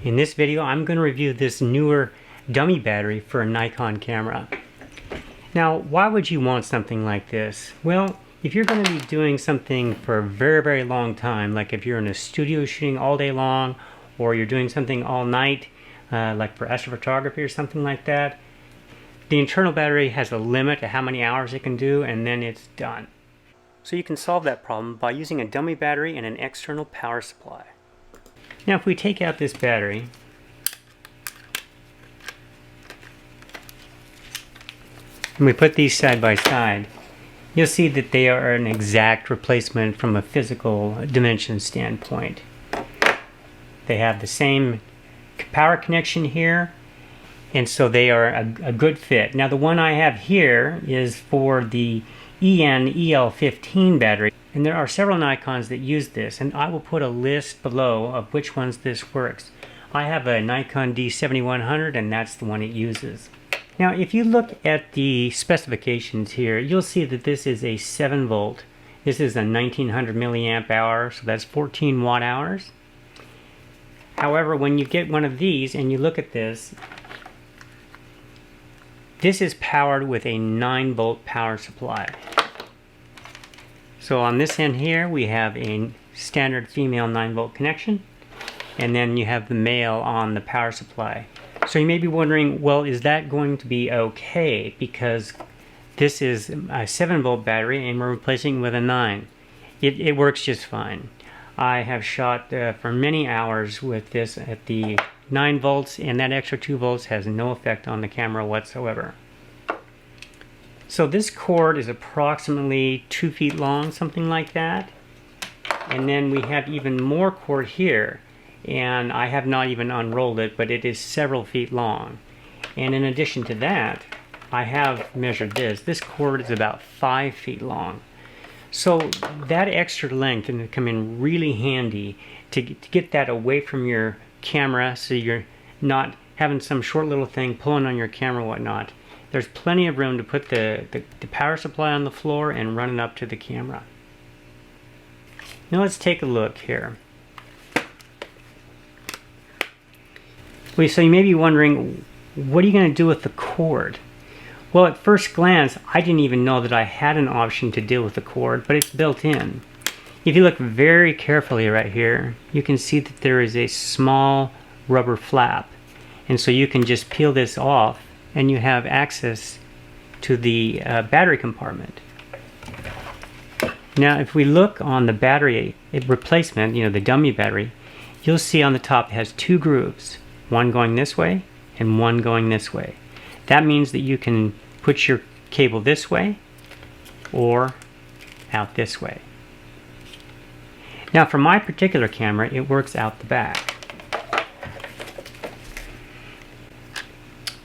In this video, I'm going to review this Neewer dummy battery for a Nikon camera. Now, why would you want something like this? Well, if you're going to be doing something for a very, very long time, like if you're in a studio shooting all day long, or you're doing something all night, like for astrophotography or something like that, the internal battery has a limit to how many hours it can do, and then it's done. So you can solve that problem by using a dummy battery and an external power supply. Now if we take out this battery, and we put these side by side, you'll see that they are an exact replacement from a physical dimension standpoint. They have the same power connection here, and so they are a good fit. Now the one I have here is for the EL15 battery, and there are several Nikons that use this, and I will put a list below of which ones this works. I have a Nikon D7100, and that's the one it uses. Now if you look at the specifications here, you'll see that this is a 7 volt. This is a 1900 milliamp hour, so that's 14 watt hours. However, when you get one of these and you look at this, this is powered with a 9 volt power supply. So on this end here we have a standard female 9 volt connection, and then you have the male on the power supply. So you may be wondering, well, is that going to be okay, because this is a 7 volt battery and we're replacing it with a 9. It works just fine. I have shot for many hours with this at the 9 volts, and that extra 2 volts has no effect on the camera whatsoever. So this cord is approximately 2 feet long, something like that. And then we have even more cord here, and I have not even unrolled it, but it is several feet long. And in addition to that, I have measured this. This cord is about 5 feet long. So that extra length can come in really handy to get that away from your camera, so you're not having some short little thing pulling on your camera or whatnot. There's plenty of room to put the power supply on the floor and run it up to the camera. Now let's take a look here. So you may be wondering, what are you going to do with the cord? Well, at first glance, I didn't even know that I had an option to deal with the cord, but it's built in. If you look very carefully right here, you can see that there is a small rubber flap. And so you can just peel this off, and you have access to the battery compartment. Now, if we look on the battery replacement, the dummy battery, you'll see on the top it has 2 grooves, one going this way and one going this way. That means that you can put your cable this way or out this way. Now for my particular camera, it works out the back.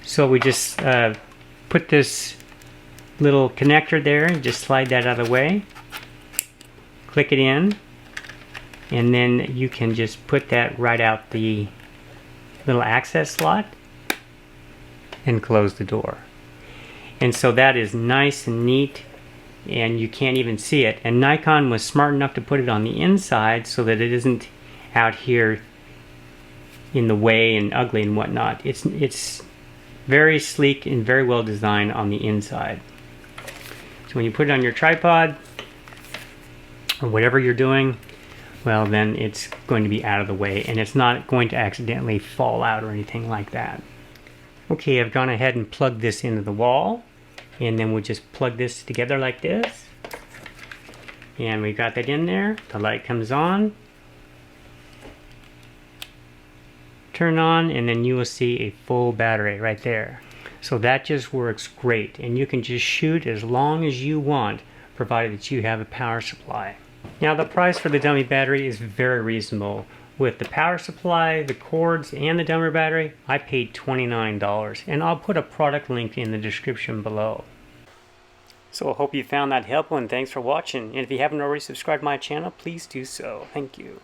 So we just put this little connector there and just slide that out of the way, click it in, and then you can just put that right out the little access slot and close the door. And so that is nice and neat, and you can't even see it. And Nikon was smart enough to put it on the inside so that it isn't out here in the way and ugly and whatnot. It's very sleek and very well designed on the inside. So when you put it on your tripod or whatever you're doing, well, then it's going to be out of the way, and it's not going to accidentally fall out or anything like that. Okay, I've gone ahead and plugged this into the wall, and then we'll just plug this together like this, and we got that in there. The light comes on, turn on, and then you will see a full battery right there. So that just works great, and you can just shoot as long as you want, provided that you have a power supply. Now the price for the dummy battery is very reasonable. With the power supply, the cords, and the dummy battery, I paid $29, and I'll put a product link in the description below. So I hope you found that helpful, and thanks for watching. And if you haven't already subscribed to my channel, please do so. Thank you.